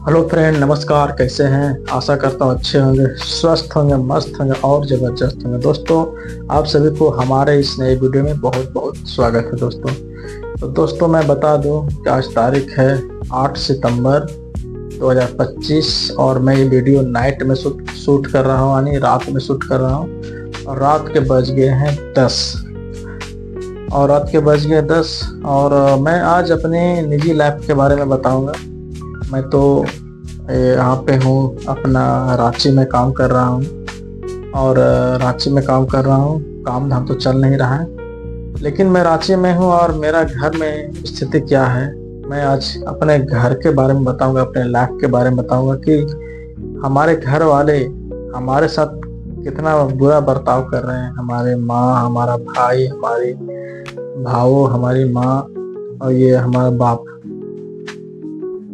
Hello friend, नमस्कार। कैसे हैं? आशा करता हूँ अच्छे होंगे, स्वस्थ होंगे, मस्त होंगे और जबरदस्त होंगे। दोस्तों, आप सभी को हमारे इस नए वीडियो में बहुत बहुत स्वागत है। दोस्तों मैं बता दूं कि आज तारीख है 8 सितंबर 2025 और मैं ये वीडियो नाइट में शूट कर रहा हूँ, यानी रात में शूट कर रहा हूँ। और रात के बज गए हैं 10 और रात के बज गए 10 और मैं आज अपने निजी लाइफ के बारे में बताऊंगा। मैं तो यहाँ पे हूँ, अपना रांची में काम कर रहा हूँ और रांची में काम कर रहा हूँ। काम धाम तो चल नहीं रहा है, लेकिन मैं रांची में हूँ और मेरा घर में स्थिति क्या है, मैं आज अपने घर के बारे में बताऊंगा, अपने लाइफ के बारे में बताऊंगा कि हमारे घर वाले हमारे साथ कितना बुरा बर्ताव कर रहे हैं। हमारे माँ, हमारा भाई, हमारी भाव, हमारी माँ और ये हमारा बाप,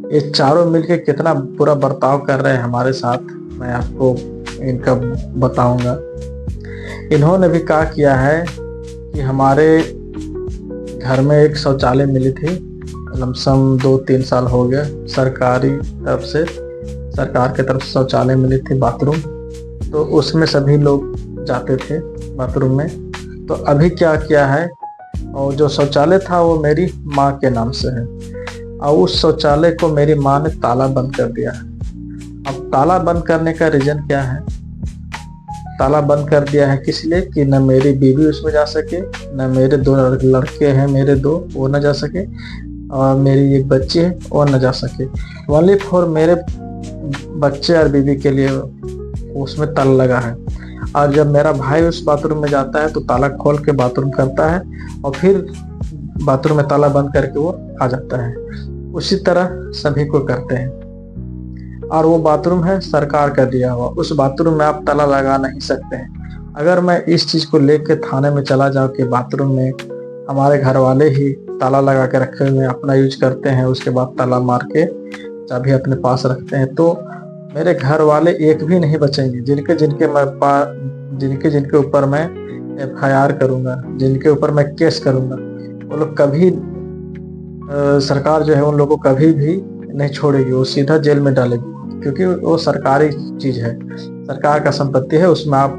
ये चारों मिलके कितना बुरा बर्ताव कर रहे हैं हमारे साथ, मैं आपको इनका बताऊंगा। इन्होंने भी क्या किया है कि हमारे घर में एक शौचालय मिली थी, लमसम 2-3 साल हो गए। सरकार की तरफ से शौचालय मिली थी, बाथरूम, तो उसमें सभी लोग जाते थे बाथरूम में। तो अभी क्या किया है, और जो शौचालय था वो मेरी माँ के नाम से है और उस शौचालय को मेरी माँ ने ताला बंद कर दिया है। अब ताला बंद करने का रीजन क्या है? ताला बंद कर दिया है किस लिए कि न मेरी बीवी उसमें जा सके, न मेरे 2 लड़के हैं, मेरे 2, वो न जा सके, और मेरी एक बच्ची है वो न जा सके। ओनली फॉर मेरे बच्चे और बीवी के लिए उसमें ताला लगा है। और जब मेरा भाई उस बाथरूम में जाता है तो ताला खोल के बाथरूम करता है और फिर बाथरूम में ताला बंद करके वो आ जाता है। उसी तरह सभी को करते हैं। और वो बाथरूम है सरकार का दिया हुआ, उस बाथरूम में आप ताला लगा नहीं सकते हैं। अगर मैं इस चीज को लेके थाने में चला जाऊं कि बाथरूम में हमारे घर वाले ही ताला लगा के रखे हुए अपना यूज करते हैं, उसके बाद ताला मार के चाबी अपने पास रखते हैं, तो मेरे घर वाले एक भी नहीं बचेंगे। जिनके जिनके ऊपर मैं FIR करूंगा, जिनके ऊपर मैं केस करूंगा, वो लोग कभी सरकार जो है उन लोगों को कभी भी नहीं छोड़ेगी, वो सीधा जेल में डालेगी, क्योंकि वो सरकारी चीज है, सरकार का संपत्ति है, उसमें आप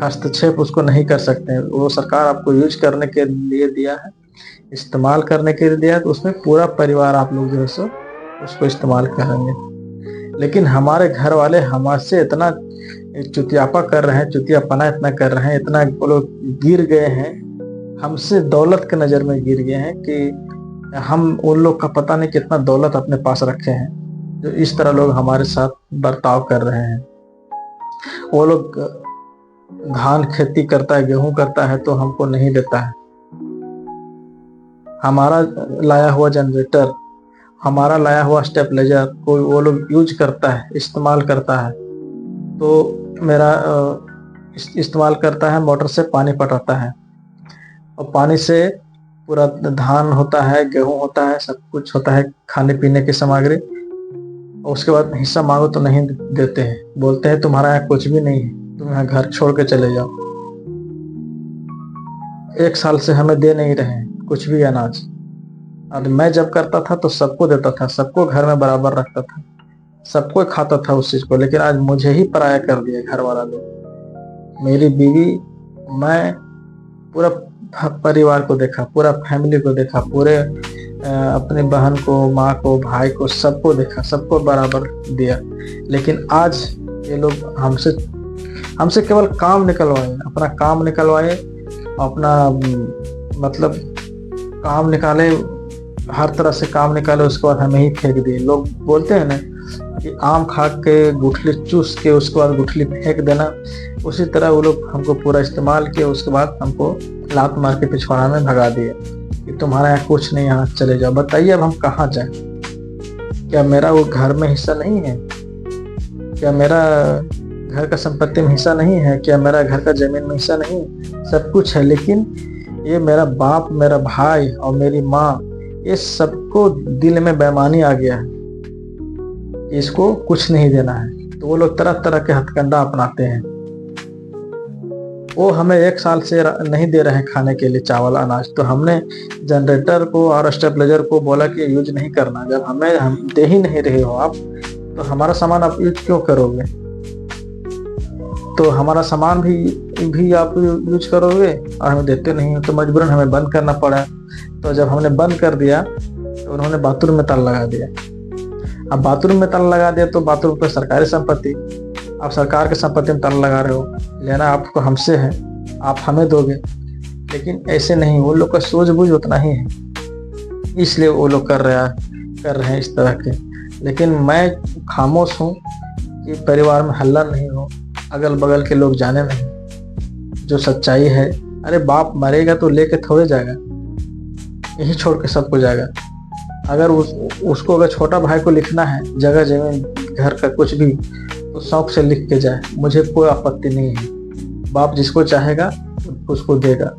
हस्तक्षेप उसको नहीं कर सकते हैं। वो सरकार आपको यूज करने के लिए दिया है, इस्तेमाल करने के लिए दिया है, तो उसमें पूरा परिवार आप लोग जो है सो उसको इस्तेमाल करेंगे। लेकिन हमारे घर वाले हमसे इतना चुतियापा कर रहे हैं, चुतियापना इतना कर रहे हैं, इतना वो लोग गिर गए हैं, हमसे दौलत के नजर में गिर गए हैं कि हम उन लोग का पता नहीं कितना दौलत अपने पास रखे हैं, जो इस तरह लोग हमारे साथ बर्ताव कर रहे हैं। वो लोग धान खेती करता है, गेहूं करता है, तो हमको नहीं देता है। हमारा लाया हुआ जनरेटर, हमारा लाया हुआ स्टेबलाइजर कोई वो लोग यूज करता है, इस्तेमाल करता है, तो मेरा इस्तेमाल करता है, मोटर से पानी पटाता है और पानी से पूरा धान होता है, गेहूं होता है, सब कुछ होता है, खाने पीने की सामग्री। और उसके बाद हिस्सा मांगो तो नहीं देते हैं, बोलते हैं तुम्हारा यहाँ कुछ भी नहीं है, तुम यहाँ घर छोड़ के चले जाओ। 1 साल से हमें दे नहीं रहे हैं कुछ भी अनाज। और मैं जब करता था तो सबको देता था, सबको घर में बराबर रखता था, सबको खाता था उस चीज को। लेकिन आज मुझे ही पराया कर दिया घर वाला लोग। मेरी बीवी, मैं, पूरा परिवार को देखा, पूरा फैमिली को देखा, पूरे अपनी बहन को, माँ को, भाई को, सबको देखा, सबको बराबर दिया। लेकिन आज ये लोग हमसे केवल काम निकलवाए, अपना काम निकलवाए, अपना मतलब काम निकाले, हर तरह से काम निकाले, उसके बाद हमें ही फेंक दिए। लोग बोलते हैं ना कि आम खा के गुठली चूस के उसके बाद गुठली फेंक देना, उसी तरह वो लोग हमको पूरा इस्तेमाल किया, उसके बाद हमको लात मार के पिछवाड़ा में भगा दिए कि तुम्हारा यहाँ कुछ नहीं, यहाँ चले जाओ। बताइए अब हम कहाँ जाएं? क्या मेरा वो घर में हिस्सा नहीं है? क्या मेरा घर का संपत्ति में हिस्सा नहीं है? क्या मेरा घर का जमीन में हिस्सा नहीं है? सब कुछ है, लेकिन ये मेरा बाप, मेरा भाई और मेरी माँ, ये सबको दिल में बेईमानी आ गया है, इसको कुछ नहीं देना है। तो वो लोग तरह तरह के हथकंडा अपनाते हैं। वो हमें 1 साल से नहीं दे रहे हैं खाने के लिए चावल अनाज, तो हमने जनरेटर को और स्टेबलाइजर को बोला कि यूज नहीं करना। जब हम दे ही नहीं रहे हो आप, तो हमारा सामान आप यूज क्यों करोगे? तो हमारा सामान भी आप यूज करोगे और हमें देते नहीं हो, तो मजबूरन हमें बंद करना पड़ा। तो जब हमने बंद कर दिया तो उन्होंने बाथरूम में ताला लगा दिया। अब बाथरूम में ताला लगा दिया तो बाथरूम पर सरकारी संपत्ति, आप सरकार के संपत्ति में ताला लगा रहे हो, लेना आपको हमसे है, आप हमें दोगे। लेकिन ऐसे नहीं, वो लोग का सूझबूझ उतना ही है, इसलिए वो लोग कर रहे हैं इस तरह के। लेकिन मैं खामोश हूँ कि परिवार में हल्ला नहीं हो, अगल बगल के लोग जाने नहीं जो सच्चाई है। अरे बाप मरेगा तो लेके थोड़े जाएगा, यही छोड़ के सबको जाएगा। अगर उसको अगर छोटा भाई को लिखना है जगह जमीन घर का कुछ भी, तो शौक से लिख के जाए, मुझे कोई आपत्ति नहीं है। बाप जिसको चाहेगा उसको देगा।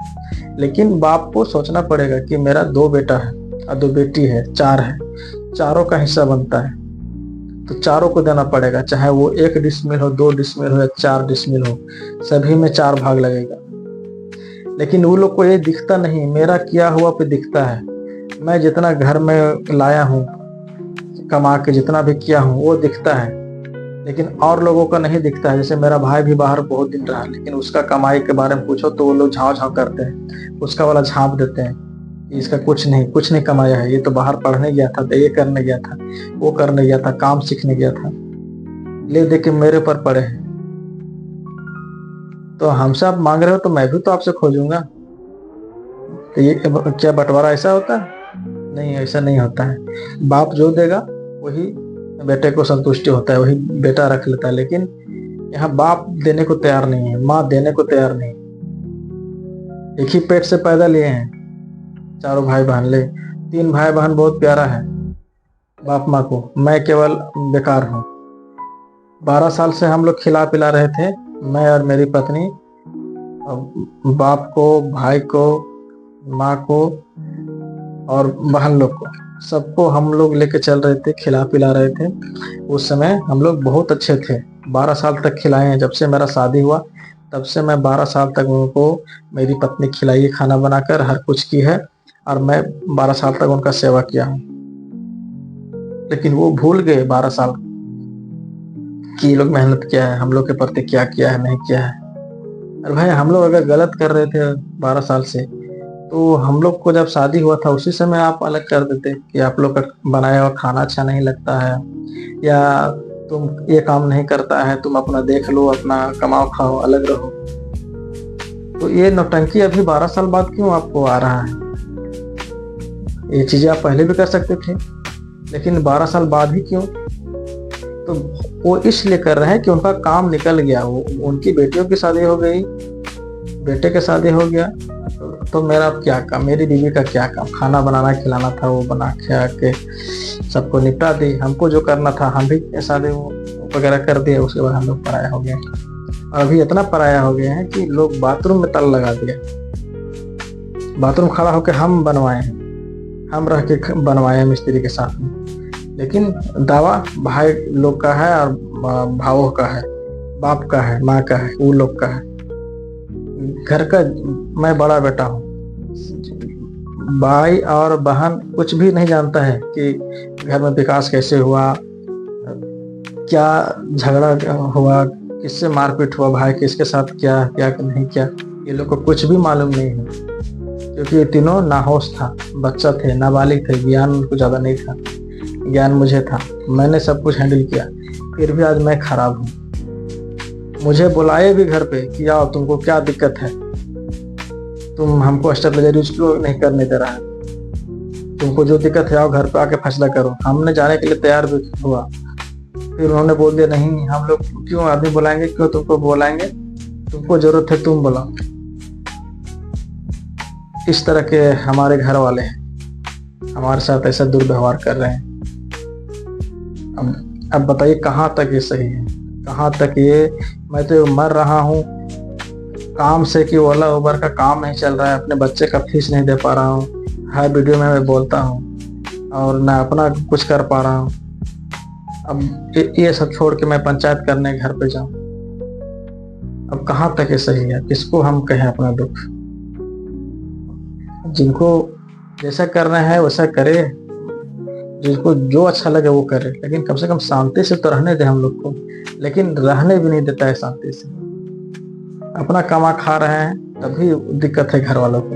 लेकिन बाप को सोचना पड़ेगा कि मेरा 2 बेटा है और 2 बेटी है, 4 है, चारों का हिस्सा बनता है, तो चारों को देना पड़ेगा। चाहे वो 1 डिसमिल हो, 2 डिसमिल हो या 4 डिसमिल हो, सभी में 4 भाग लगेगा। लेकिन वो लोग को ये दिखता नहीं, मेरा किया हुआ पे दिखता है। मैं जितना घर में लाया हूँ कमा के, जितना भी किया हूँ वो दिखता है, लेकिन और लोगों का नहीं दिखता है। जैसे मेरा भाई भी बाहर बहुत दिन रहा, लेकिन उसका कमाई के बारे में पूछो तो वो लोग झाँव करते हैं, उसका वाला झाँप देते हैं कि इसका कुछ नहीं कमाया है, ये तो बाहर पढ़ने गया था, तो ये करने गया था, वो करने गया था, काम सीखने गया था, ले दे के मेरे पर पड़े हैं। तो हमसे आप मांग रहे हो तो मैं भी तो आपसे खोजूंगा। तो ये क्या बंटवारा ऐसा होता है? नहीं, ऐसा नहीं होता है। बाप जो देगा वही बेटे को संतुष्टि होता है, वही बेटा रख लेता है। लेकिन यहाँ बाप देने को तैयार नहीं है, माँ देने को तैयार नहीं। एक ही पेट से पैदा लिए हैं, चारों भाई बहन, ले 3 भाई बहन बहुत प्यारा है बाप माँ को, मैं केवल बेकार हूँ। 12 साल से हम लोग खिला पिला रहे थे, मैं और मेरी पत्नी, बाप को, भाई को, माँ को और बहन लोग को, सबको हम लोग लेके चल रहे थे, खिला पिला रहे थे। उस समय हम लोग बहुत अच्छे थे, 12 साल तक खिलाए हैं। जब से मेरा शादी हुआ तब से मैं 12 साल तक उनको, मेरी पत्नी खिलाई, खाना बनाकर हर कुछ की है, और मैं 12 साल तक उनका सेवा किया हूँ। लेकिन वो भूल गए 12 साल कि ये लोग मेहनत किया है, हम लोग के प्रति क्या किया है, नहीं किया है। अरे भाई, हम लोग अगर गलत कर रहे थे 12 साल से, तो हम लोग को जब शादी हुआ था उसी समय आप अलग कर देते कि आप लोग का बनाया हुआ खाना अच्छा नहीं लगता है, या तुम ये काम नहीं करता है, तुम अपना देख लो, अपना कमाओ खाओ, अलग रहो। तो ये नौटंकी अभी 12 साल बाद क्यों आपको आ रहा है? ये चीजें आप पहले भी कर सकते थे, लेकिन 12 साल बाद ही क्यों? तो वो इसलिए कर रहे हैं कि उनका काम निकल गया, वो उनकी बेटियों की शादी हो गई, बेटे की शादी हो गया, तो मेरा क्या काम, मेरी बीवी का क्या काम? खाना बनाना खिलाना था, वो बना खिला के सबको निपटा दी। हमको जो करना था हम भी शादी वगैरह कर दिए, उसके बाद हम लोग पराया हो गए। और अभी इतना पराया हो गए हैं कि लोग बाथरूम में ताला लगा दिया, बाथरूम खड़ा होकर हम बनवाए हैं, हम रह के बनवाए हैं मिस्त्री के साथ में। लेकिन दावा भाई लोग का है और भावों का है, बाप का है, माँ का है, वो लोग का है। घर का मैं बड़ा बेटा हूँ, भाई और बहन कुछ भी नहीं जानता है कि घर में विकास कैसे हुआ, क्या झगड़ा हुआ, किससे मारपीट हुआ, भाई किसके साथ क्या क्या नहीं किया, ये लोग को कुछ भी मालूम नहीं है। क्योंकि ये तीनों नाहोश था, बच्चा थे, नाबालिग थे, ज्ञान उनको ज़्यादा नहीं था, ज्ञान मुझे था, मैंने सब कुछ हैंडल किया। फिर भी आज मैं खराब हूँ। मुझे बुलाए भी घर पे कि आओ, तुमको क्या दिक्कत है, तुम हमको स्टेबलाइजर यूज क्यों नहीं करने दे रहा है, तुमको जो दिक्कत है आओ घर पे आके फैसला करो। हमने जाने के लिए तैयार भी हुआ, फिर उन्होंने बोल दिया नहीं, हम लोग क्यों आदमी बुलाएंगे, क्यों तुमको बुलाएंगे, तुमको जरूरत है तुम बुलाओ। इस तरह के हमारे घर वाले हैं, हमारे साथ ऐसा दुर्व्यवहार कर रहे हैं। अब बताइए कहाँ तक ये सही है, कहाँ तक ये, मैं तो मर रहा हूँ काम से कि ओला उबर का काम नहीं चल रहा है, अपने बच्चे का फीस नहीं दे पा रहा हूँ, हर वीडियो में मैं बोलता हूँ, और ना अपना कुछ कर पा रहा हूँ। अब ये सब छोड़ के मैं पंचायत करने घर पे जाऊँ, अब कहाँ तक ये सही है? किसको हम कहें अपना दुख? जिनको जैसा करना है वैसा करे, जिसको जो अच्छा लगे वो करे, लेकिन कम से कम शांति से तो रहने दे हम लोग को। लेकिन रहने भी नहीं देता है शांति से। अपना कमा खा रहे हैं तभी दिक्कत है घर वालों को,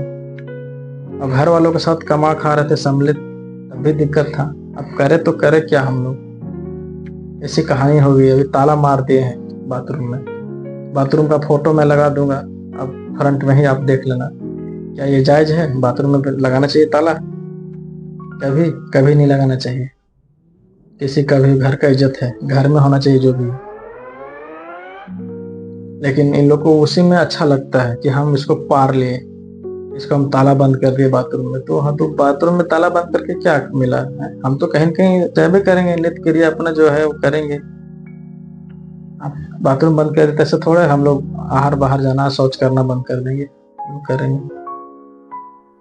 और घर वालों के साथ कमा खा रहे थे सम्मिलित तब भी दिक्कत था। अब करे तो करे क्या हम लोग। ऐसी कहानी हो गई। अभी ताला मार दिए हैं बाथरूम में। बाथरूम का फोटो मैं लगा दूंगा, अब फ्रंट में ही आप देख लेना। क्या ये जायज है? बाथरूम में लगाना चाहिए ताला? कभी कभी नहीं लगाना चाहिए। किसी का भी घर का इज्जत है, घर में होना चाहिए जो भी है। लेकिन इन लोग को उसी में अच्छा लगता है कि हम इसको पार लिए, इसको हम ताला बंद कर दिए बाथरूम में। तो हाँ, तो बाथरूम में ताला बंद करके क्या मिला है? हम तो कहीं न कहीं तय करेंगे, नित्य क्रिया अपना जो है वो करेंगे। आप बाथरूम बंद कर देते ऐसे थोड़े हम लोग आहार बाहर जाना शौच करना बंद कर देंगे, वो करेंगे।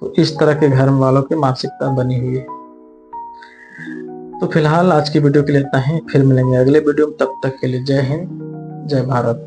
तो इस तरह के घर वालों की मानसिकता बनी हुई है। तो फिलहाल आज की वीडियो के लिए इतना ही। फिर मिलेंगे अगले वीडियो में, तब तक के लिए जय हिंद, जय भारत।